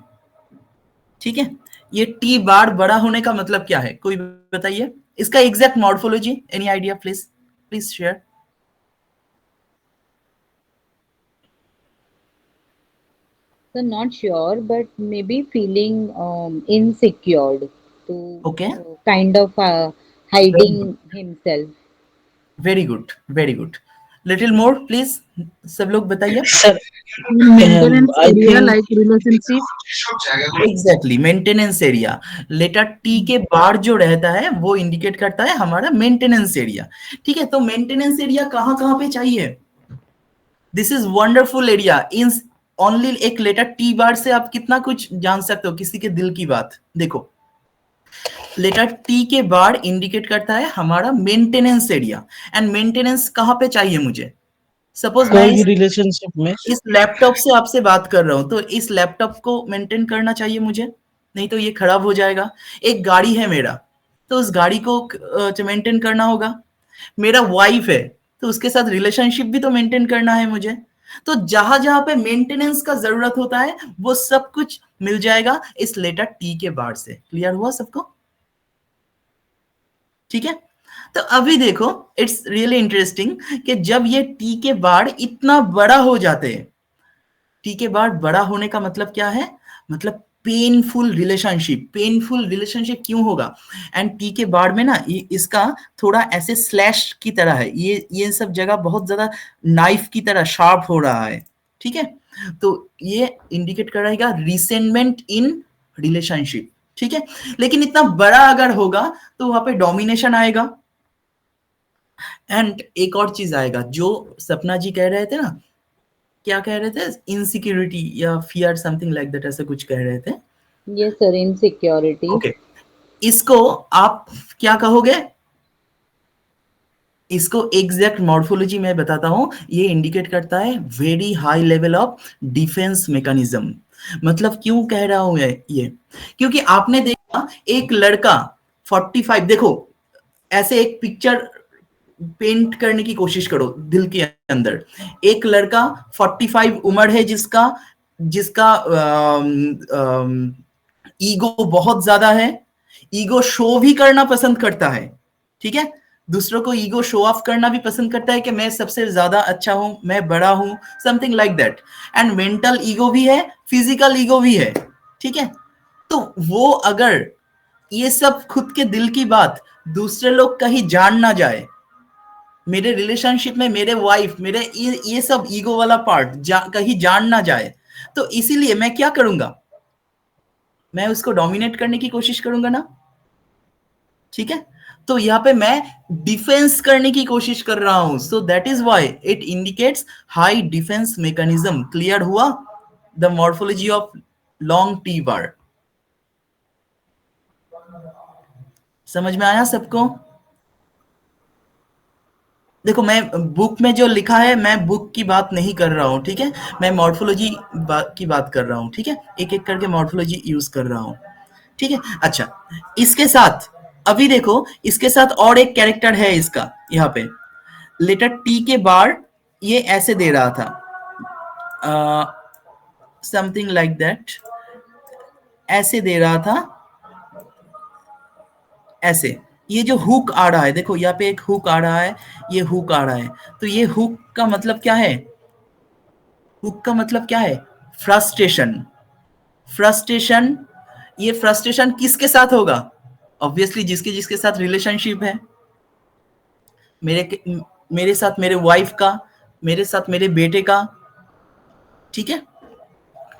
ठीक है। ये टी बार बड़ा होने का मतलब क्या है, कोई बताइए इसका exact morphology? Any idea? Please share. So not sure, but maybe feeling insecure, to Okay. kind of hiding himself. Very good, very good. Little more please, सब लोग बताइए। Sir Maintenance I area think- like relationship. Exactly, maintenance area. Letter T के बाद जो रहता है वो indicate करता है हमारा मेंटेनेंस एरिया, ठीक है। तो मेंटेनेंस एरिया कहाँ कहाँ पे चाहिए? This is wonderful area. In only एक लेटर टी बार से आप कितना कुछ जान सकते हो किसी के दिल की बात। देखो लेटर टी के बाद इंडिकेट करता है हमारा मेंटेनेंस एरिया। एंड मेंटेनेंस कहाँ पे चाहिए मुझे? सपोज मैं कोई भी रिलेशनशिप में इस लैपटॉप से आपसे बात कर रहा हूं, तो इस लैपटॉप को मेंटेन करना चाहिए मुझे, नहीं तो ये खराब हो जाएगा। एक गाड़ी है मेरा, तो उस गाड़ी को मेंटेन करना होगा। मेरा वाइफ है, तो उसके साथ रिलेशनशिप भी तो मेंटेन करना है मुझे। तो जहां जहां पे मेंटेनेंस का जरूरत होता है वो सब कुछ मिल जाएगा इस लेटर टी के बाद से। क्लियर हुआ सबको? ठीक है, तो अभी देखो इट्स रियली इंटरेस्टिंग कि जब ये टी के बाढ़ इतना बड़ा हो जाते हैं, टी के बाढ़ बड़ा होने का मतलब क्या है? मतलब पेनफुल रिलेशनशिप क्यों होगा? एंड टी के बाढ़ में ना इसका थोड़ा ऐसे स्लैश की तरह है, ये सब जगह बहुत ज्यादा नाइफ की तरह शार्प हो रहा है। ठीक है, तो ये इंडिकेट कर रहेगा रिसेंटमेंट इन रिलेशनशिप। ठीक है, लेकिन इतना बड़ा अगर होगा तो वहां पे डोमिनेशन आएगा। एंड एक और चीज आएगा जो सपना जी कह रहे थे ना, क्या कह रहे थे? इनसिक्योरिटी या फियर, समथिंग लाइक दैट, ऐसा कुछ कह रहे थे। Yes sir, insecurity. ओके, इसको आप क्या कहोगे? इसको एग्जैक्ट मॉर्फोलॉजी में बताता हूं। ये इंडिकेट करता है very high level of defence mechanism. मतलब क्यों कह रहा हूं ये? क्योंकि आपने देखा एक लड़का 45, देखो ऐसे एक पिक्चर पेंट करने की कोशिश करो दिल के अंदर। एक लड़का 45 उम्र है जिसका ईगो बहुत ज्यादा है, ईगो शो भी करना पसंद करता है। ठीक है, दूसरों को ईगो शो ऑफ करना भी पसंद करता है कि मैं सबसे ज्यादा अच्छा हूं, मैं बड़ा हूं, something like that. And mental ego भी है, फिजिकल ईगो भी है। ठीक है, तो वो अगर ये सब खुद के दिल की बात दूसरे लोग कहीं जान ना जाए, मेरे रिलेशनशिप में मेरे वाइफ, मेरे ये सब ईगो वाला पार्ट कहीं जान ना जाए, तो इसीलिए मैं क्या करूंगा? मैं उसको डोमिनेट करने की कोशिश करूंगा ना। ठीक है, तो यहाँ पे मैं डिफेंस करने की कोशिश कर रहा हूं। So that is why it indicates high defence mechanism. Clear हुआ the morphology of long T bar? समझ में आया सबको? देखो मैं बुक में जो लिखा है, मैं बुक की बात नहीं कर रहा हूँ। ठीक है, मैं मॉर्फोलॉजी की बात कर रहा हूँ। ठीक है, एक एक करके मॉर्फोलॉजी यूज कर रहा हूँ। ठीक है, अच्छा, इसके साथ अभी देखो इसके साथ और एक कैरेक्टर है इसका। यहाँ पे लेटर टी के बाद ये ऐसे दे रहा था, समथिंग लाइक दैट, ऐसे दे रहा था, ऐसे। ये जो हुक आ रहा है, देखो यहाँ पे एक हुक आ रहा है, ये हुक आ रहा है, तो ये हुक का मतलब क्या है? हुक का मतलब क्या है? फ्रस्ट्रेशन। फ्रस्ट्रेशन, ये फ्रस्ट्रेशन किसके साथ होगा? ऑब्वियसली जिसके साथ रिलेशनशिप है। मेरे साथ मेरे वाइफ का, मेरे साथ मेरे बेटे का। ठीक है,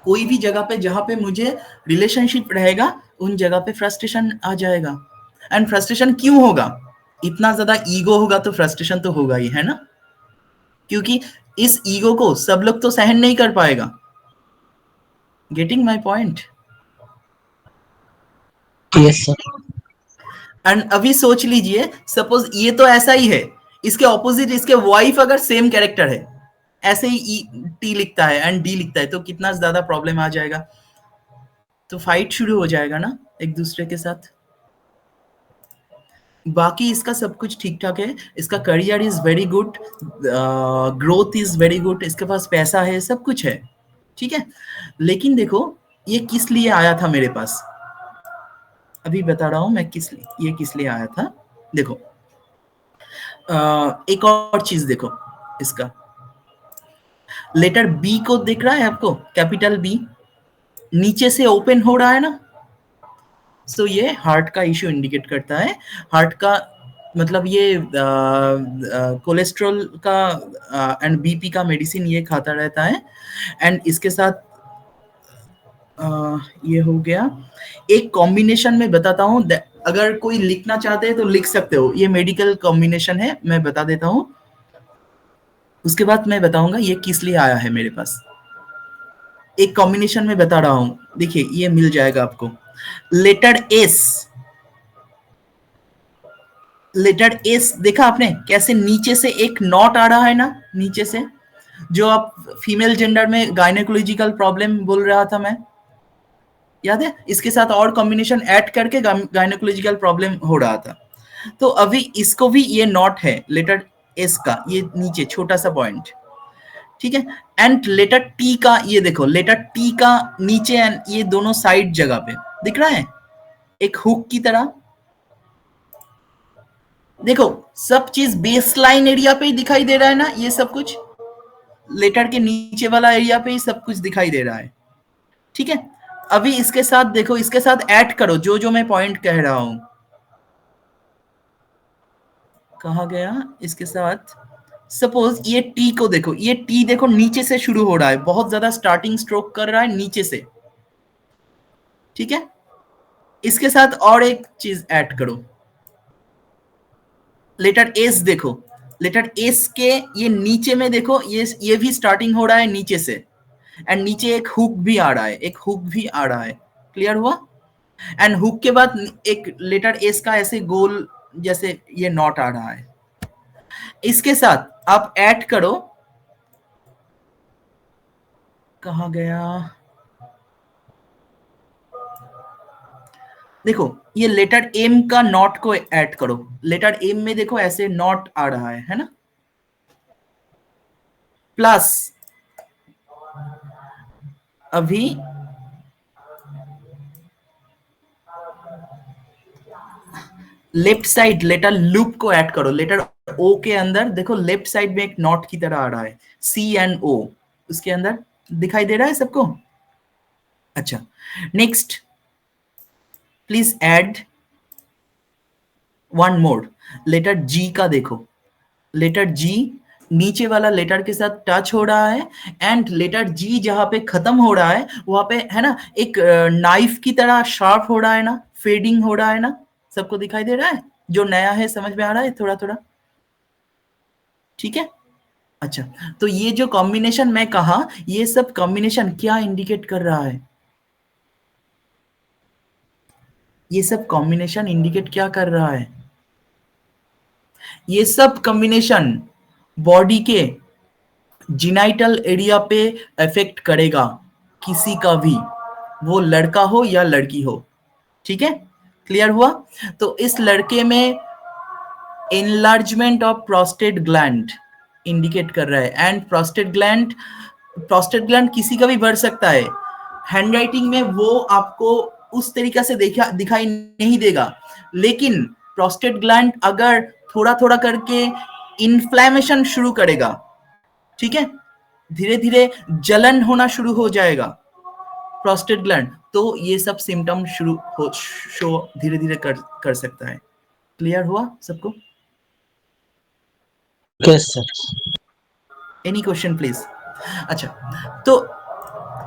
कोई भी जगह पे जहां पे मुझे रिलेशनशिप रहेगा उन जगह पे फ्रस्ट्रेशन आ जाएगा। एंड फ्रस्ट्रेशन क्यों होगा? इतना ज्यादा ईगो होगा तो फ्रस्ट्रेशन तो होगा ही, है ना? क्योंकि इस ईगो को सब लोग तो सहन नहीं कर पाएगा। Getting my point? Yes sir. And अभी सोच लीजिए, सपोज ये तो ऐसा ही है, इसके ऑपोजिट इसके वाइफ अगर सेम कैरेक्टर है, ऐसे ही टी लिखता है एंड डी लिखता है, तो कितना ज्यादा प्रॉब्लम आ जाएगा। तो फाइट शुरू हो जाएगा ना एक दूसरे के साथ। बाकी इसका सब कुछ ठीक ठाक है, इसका career is very good, growth is very good, इसके पास पैसा है, सब कुछ है। ठीक है, लेकिन देखो ये किस लिए आया था मेरे पास, अभी बता रहा हूं मैं ये किस लिए आया था। देखो एक और चीज देखो, इसका लेटर बी को दिख रहा है आपको? कैपिटल बी नीचे से ओपन हो रहा है ना, सो ये हार्ट का इश्यू इंडिकेट करता है। हार्ट का मतलब ये कोलेस्ट्रॉल का एंड बीपी का मेडिसिन ये खाता रहता है। एंड इसके साथ ये हो गया। एक कॉम्बिनेशन में बताता हूँ, अगर कोई लिखना चाहते हैं तो लिख सकते हो, ये मेडिकल कॉम्बिनेशन है, मैं बता देता हूँ, उसके बाद मैं बताऊंगा ये किस लिए आया है मेरे पास। एक कॉम्बिनेशन में बता रहा हूं, देखिए ये मिल जाएगा आपको। लेटर एस देखा आपने कैसे नीचे से एक नॉट आ रहा है ना, नीचे से, जो आप फीमेल जेंडर में गायनेकोलॉजिकल प्रॉब्लम बोल रहा था मैं, याद है? इसके साथ और कॉम्बिनेशन ऐड करके गायनोकोलॉजिकल प्रॉब्लम हो रहा था। तो अभी इसको भी ये नॉट है लेटर एस का, ये नीचे छोटा सा पॉइंट, ठीक है। एंड लेटर टी का ये देखो, लेटर टी का नीचे एंड ये दोनों साइड जगह पे दिख रहा है एक हुक की तरह। देखो सब चीज बेसलाइन एरिया पे ही दिखाई दे रहा है ना, ये सब कुछ लेटर के नीचे वाला एरिया पे ही सब कुछ दिखाई दे रहा है, ठीक है। अभी इसके साथ देखो, इसके साथ ऐड करो जो जो मैं पॉइंट कह रहा हूं। कहा गया इसके साथ, सपोज ये टी को देखो, ये टी देखो नीचे से शुरू हो रहा है, बहुत ज्यादा स्टार्टिंग स्ट्रोक कर रहा है नीचे से, ठीक है। इसके साथ और एक चीज ऐड करो, लेटर एस देखो, लेटर एस के ये नीचे में देखो, ये भी स्टार्टिंग हो रहा है नीचे से, एंड नीचे एक हुक भी आ रहा है, एक हुक भी आ रहा है, क्लियर हुआ। एंड हुक के बाद एक लेटर एस का ऐसे गोल जैसे ये नॉट आ रहा है। इसके साथ आप ऐड करो, कहा गया, देखो ये लेटर एम का नॉट को ऐड करो, लेटर एम में देखो ऐसे नॉट आ रहा है ना, प्लस अभी लेफ्ट साइड लेटर लूप को ऐड करो, लेटर ओ के अंदर देखो लेफ्ट साइड में एक नॉट की तरह आ रहा है, सी एंड ओ उसके अंदर दिखाई दे रहा है सबको। अच्छा, next please add one more, letter G का देखो, लेटर जी नीचे वाला लेटर के साथ टच हो रहा है, एंड लेटर जी जहां पे खत्म हो रहा है वहां पे है ना एक नाइफ की तरह शार्प हो रहा है ना, फेडिंग हो रहा है ना, सबको दिखाई दे रहा है? जो नया है समझ में आ रहा है थोड़ा थोड़ा, ठीक है। अच्छा, तो ये जो कॉम्बिनेशन मैं कहा, ये सब कॉम्बिनेशन क्या इंडिकेट कर रहा है? ये सब कॉम्बिनेशन इंडिकेट क्या कर रहा है? ये सब कॉम्बिनेशन बॉडी के जिनाइटल एरिया पे इफेक्ट करेगा, किसी का भी, वो लड़का हो या लड़की हो, ठीक है, क्लियर हुआ। तो इस लड़के में enlargement of prostate gland indicate कर रहा है, एंड प्रोस्टेट ग्लैंड किसी का भी बढ़ सकता है। हैंडराइटिंग में वो आपको उस तरीका से दिखाई नहीं देगा, लेकिन प्रोस्टेट ग्लैंड अगर थोड़ा थोड़ा करके इन्फ्लेमेशन शुरू करेगा, ठीक है, धीरे धीरे जलन होना शुरू हो जाएगा प्रोस्टेट ग्लैंड, तो ये सब सिम्टम शुरू हो शो धीरे धीरे कर सकता है। क्लियर हुआ सबको? Yes sir. Any question please? अच्छा,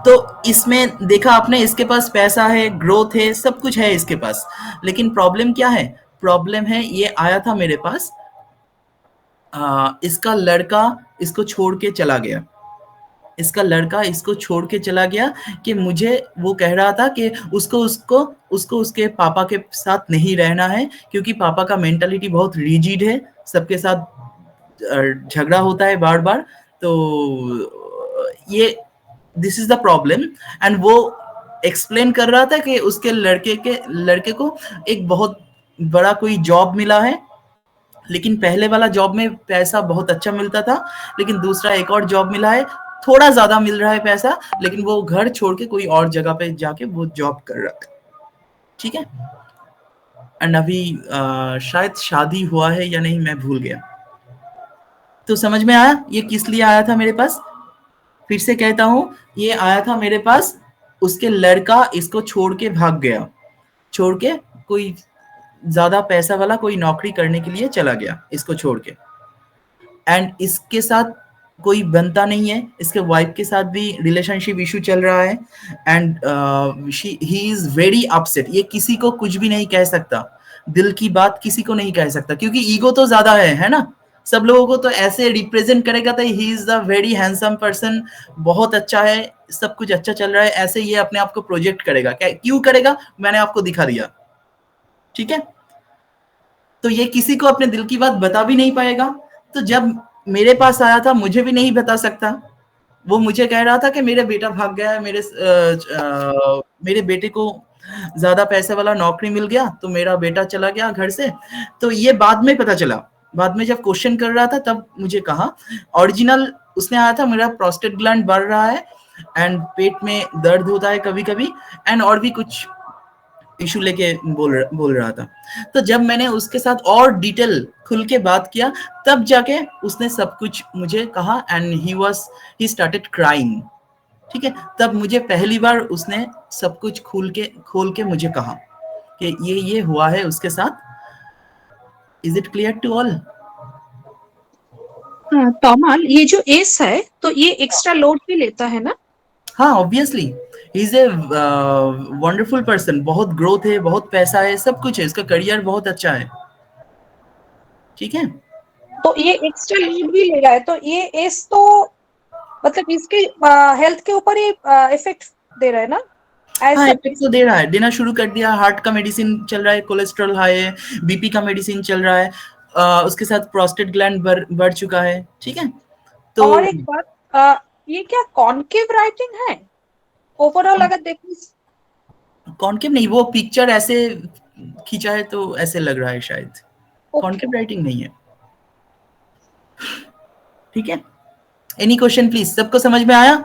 तो इसमें देखा आपने, इसके पास पैसा है, ग्रोथ है, सब कुछ है इसके पास, लेकिन प्रॉब्लम क्या है? प्रॉब्लम है ये आया था मेरे पास, इसका लड़का इसको छोड़ के चला गया, इसका लड़का इसको छोड़ के चला गया कि मुझे, वो कह रहा था कि उसको उसके पापा के साथ नहीं रहना है, क्योंकि पापा का मेंटालिटी बहुत रिजिड है, सबके साथ झगड़ा होता है बार बार, तो ये this is the problem. And वो एक्सप्लेन कर रहा था कि उसके लड़के को एक बहुत बड़ा कोई जॉब मिला है, लेकिन पहले वाला जॉब में पैसा बहुत अच्छा मिलता था, लेकिन दूसरा एक और जॉब मिला है, थोड़ा ज्यादा मिल रहा है पैसा, लेकिन वो घर छोड़ के कोई और जगह पे जाके वो जॉब कर रहा है, ठीक है। एंड अभी शायद शादी हुआ है या नहीं मैं भूल गया। तो समझ में आया ये किस लिए आया था मेरे पास? फिर से कहता हूं, ये आया था मेरे पास, उसके लड़का इसको छोड़ के भाग गया, छोड़ के कोई ज्यादा पैसा वाला कोई नौकरी करने के लिए चला गया इसको छोड़ के, एंड इसके साथ कोई बनता नहीं है, इसके वाइफ के साथ भी रिलेशनशिप इशू चल रहा है, and he is very upset. ये किसी को कुछ भी नहीं कह सकता, दिल की बात किसी को नहीं कह सकता, क्योंकि ईगो तो ज्यादा है ना, सब लोगों को तो ऐसे रिप्रेजेंट करेगा था, he is the very handsome person, बहुत अच्छा है, सब कुछ अच्छा चल रहा है, ऐसे ये अपने आप को प्रोजेक्ट करेगा। क्यों करेगा? मैंने आपको दिखा दिया, ठीक है। तो ये किसी को अपने दिल की बात बता भी नहीं पाएगा, तो जब मेरे पास आया था मुझे भी नहीं बता सकता, वो मुझे कह रहा था कि मेरा बेटा भाग गया है, मेरे बेटे को ज्यादा पैसे वाला नौकरी मिल गया तो मेरा बेटा चला गया घर से। तो ये बाद में पता चला, बाद में जब क्वेश्चन कर रहा था तब मुझे कहा। ओरिजिनल उसने आया था मेरा प्रोस्टेट ग्लैंड बढ़ रहा है एंड पेट में दर्द होता है कभी कभी, एंड और भी कुछ इशू लेके बोल रहा था। तो जब मैंने उसके साथ और डिटेल खुल के बात किया तब जाके उसने सब कुछ मुझे कहा एंड ही स्टार्टेड क्राइंग। ठीक है, तब मुझे पहली बार उसने सब कुछ खोल के मुझे कहा कि ये हुआ है उसके साथ। Is it clear to all? तौमाल, ये जो एस है तो ये एक्स्ट्रा लोड भी लेता है ना? हाँ, obviously he is a wonderful person, बहुत ग्रोथ है, बहुत पैसा है, सब कुछ है, इसका करियर बहुत अच्छा है। ठीक है, तो ये एक्स्ट्रा लोड भी ले रहा है, तो ये एस तो मतलब इसके हेल्थ के ऊपर ही इफेक्ट दे रहा है ना? हाँ, इफेक्ट तो दे रहा है, देना शुरू कर दिया। हार्ट का मेडिसिन चल रहा है, कोलेस्ट्रॉल हाई है, बीपी का मेडिसिन चल रहा है, उसके साथ प्रोस्टेट ग्लैंड बढ़ चुका है। ठीक है, तो और एक बात, ये क्या कॉनकेव राइटिंग है ओवरऑल अगर देखो? कॉनकेव नहीं, वो पिक्चर ऐसे खींचा है तो ऐसे लग रहा है शायद, कॉनकेव राइटिंग नहीं है। ठीक है, एनी क्वेश्चन प्लीज? सबको समझ में आया?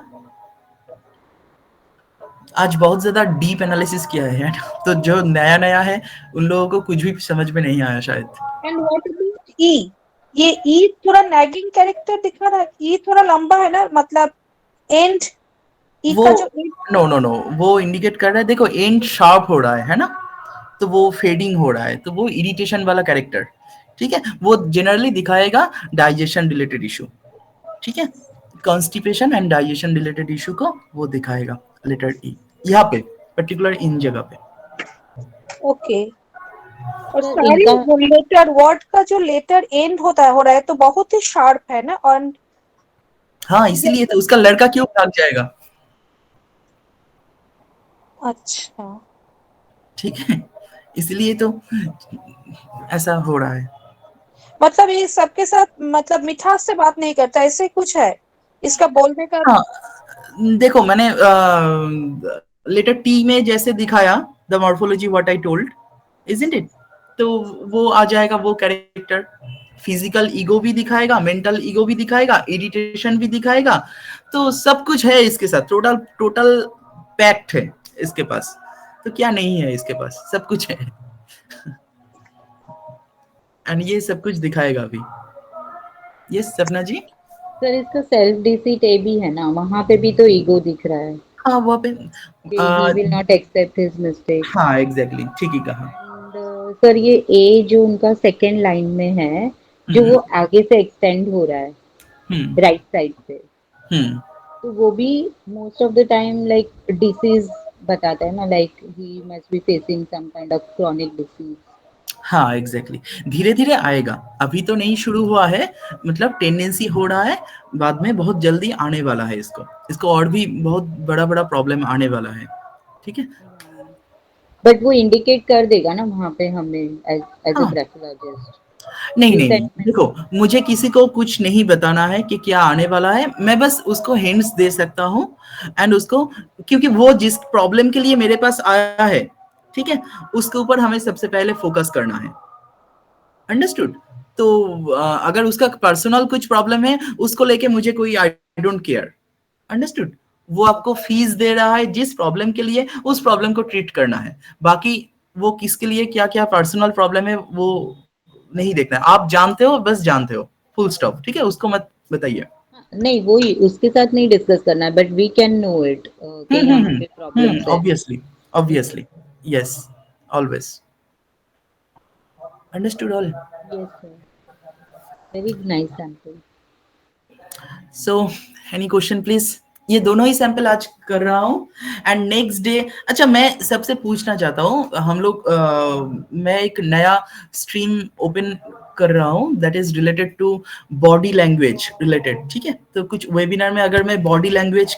आज बहुत ज्यादा डीप एनालिसिस किया है तो जो नया है उन लोगों को कुछ भी समझ में नहीं आया शायद। एंड व्हाट अबाउट ई? ये ई थोड़ा नैगिंग कैरेक्टर दिखा रहा है, ई थोड़ा लंबा है ना, मतलब एंड ई वो का जो नो वो इंडिकेट कर रहा है, देखो एंड शार्प हो रहा है ना, तो वो फेडिंग हो रहा है, तो वो इरिटेशन वाला कैरेक्टर। ठीक है, वो जनरली दिखाएगा डाइजेशन रिलेटेड इशू। ठीक है, constipation and digestion related issue को वो दिखाएगा, लेटर ई यहाँ पे पर्टिकुलर इन जगह पे। ओके। और सारी लेटर वर्ड का जो लेटर एंड होता है हो रहा है तो बहुत ही शार्प है ना। और हाँ, इसीलिए तो उसका लड़का क्यों भाग जाएगा। अच्छा, ठीक है, इसलिए तो ऐसा हो रहा है। मतलब ये सबके साथ मतलब मिठास से बात नहीं करता, ऐसे कुछ है इसका बोलने का? हाँ, देखो मैंने लेटर टी में जैसे दिखाया, the morphology what I told, isn't it, तो वो आ जाएगा वो कैरेक्टर। फिजिकल ईगो भी दिखाएगा, मेंटल ईगो भी दिखाएगा, इरिटेशन भी दिखाएगा, तो सब कुछ है इसके साथ, टोटल पैक्ट है इसके पास। तो क्या नहीं है इसके पास, सब कुछ है एंड ये सब कुछ दिखाएगा अभी। यस सपना जी। सर इसका सेल्फ डिसीट ए भी है ना, वहाँ पे भी तो ईगो दिख रहा है। हाँ, वो पे he will not accept his mistake। हाँ एग्जैक्टली, ठीक ही कहा। एंड सर ये ए जो उनका सेकेंड लाइन में है, जो वो आगे से एक्सटेंड हो रहा है राइट साइड से, तो वो भी most of the time like disease बताता है ना, like he must be facing some kind of chronic disease. हाँ एग्जैक्टली, धीरे धीरे आएगा, अभी तो नहीं शुरू हुआ है, मतलब टेंडेंसी हो रहा है, बाद में बहुत जल्दी आने वाला है इसको और भी बहुत बड़ा प्रॉब्लम आने वाला है। ठीक है, बट वो इंडिकेट कर देगा ना वहाँ पे हमें एज अ ग्राफोलॉजिस्ट। नहीं देखो, मुझे किसी को कुछ नहीं बताना है कि क्या आने वाला है, मैं बस उसको हिंट्स दे सकता हूँ एंड उसको, क्योंकि वो जिस प्रॉब्लम के लिए मेरे पास आया है, ठीक है, उसके ऊपर हमें सबसे पहले फोकस करना है। अंडरस्टूड? तो अगर उसका पर्सनल कुछ प्रॉब्लम है उसको लेके मुझे कोई आई डोंट केयर। अंडरस्टूड? वो आपको फीस दे रहा है जिस प्रॉब्लम के लिए, उस प्रॉब्लम को ट्रीट करना है, बाकी वो किसके लिए क्या क्या पर्सनल प्रॉब्लम है वो नहीं देखना है। आप जानते हो, बस जानते हो, फुल स्टॉप। ठीक है, उसको मत बताइए। नहीं, वो ही उसके साथ नहीं डिस्कस करना है, but we can know it कि यहाँ पे प्रॉब्लम है। Obviously yes, always. Understood all? Yes sir, very nice sample. So any question please? ये दोनों ही सैंपल आज कर रहा हूँ एंड नेक्स्ट डे। अच्छा, मैं सबसे पूछना चाहता हूँ, हम लोग मैं एक नया स्ट्रीम ओपन कर रहा हूँ that is related to body language related. ठीक है, तो कुछ वेबिनार में अगर मैं बॉडी लैंग्वेज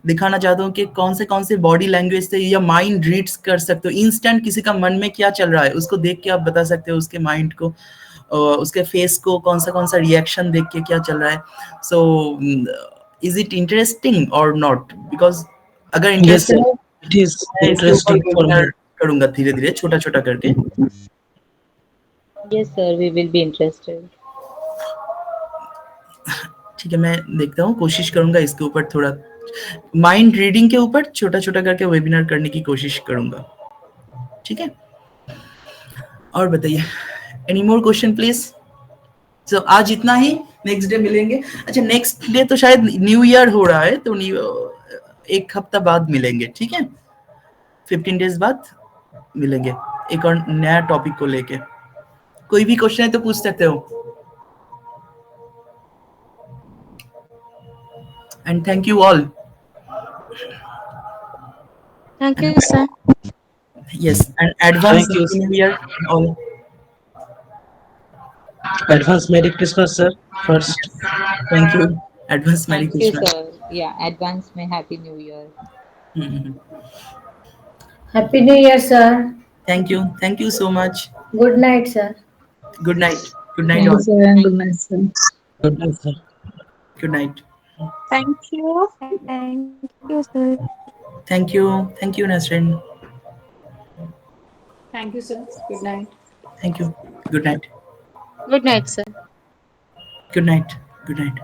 दिखाना चाहता हूँ कि कौन से बॉडी लैंग्वेज से या माइंड रीड्स कर सकते हो, इंस्टेंट किसी का मन में क्या चल रहा है उसको देख के आप बता सकते हो, उसके माइंड को, उसके फेस को कौन सा रिएक्शन देख के क्या चल रहा है। सो is it interesting or not? Because अगर Yes, इंटरेस्टेड sir. हो It is मैं इसके ऊपर interesting for वेबिनार me. करूंगा धीरे धीरे छोटा छोटा करके. Yes, sir, we will be interested. ठीक है, मैं देखता हूँ, कोशिश करूंगा इसके ऊपर थोड़ा माइंड रीडिंग के ऊपर छोटा छोटा करके वेबिनार करने की कोशिश करूंगा. ठीक है, और बताइए, एनी मोर क्वेश्चन प्लीज. सो आज इतना ही, नेक्स्ट डे मिलेंगे. अच्छा, नेक्स्ट डे तो शायद न्यू ईयर हो रहा है, तो एक हफ्ता बाद मिलेंगे. ठीक है, 15 डेज बाद मिलेंगे एक और नया टॉपिक को लेके. कोई भी क्वेश्चन है तो पूछ सकते हो. And thank you all. Thank you, sir. Yes, and advance Thank you. Happy New Year all. Advance Merry Christmas, sir. First. Thank you. Advance Merry Thank you, Christmas. sir. Yeah, advance में Happy New Year. Happy New Year, sir. Thank you. Thank you so much. Good night, sir. Good night. Good night Thank you, all. sir, and good night, sir. Good night, sir. Good night. Thank you. Thank you, sir. Thank you. Thank you, Nasrin. Thank you, sir. Good night. Thank you. Good night. Good night, sir. Good night. Good night.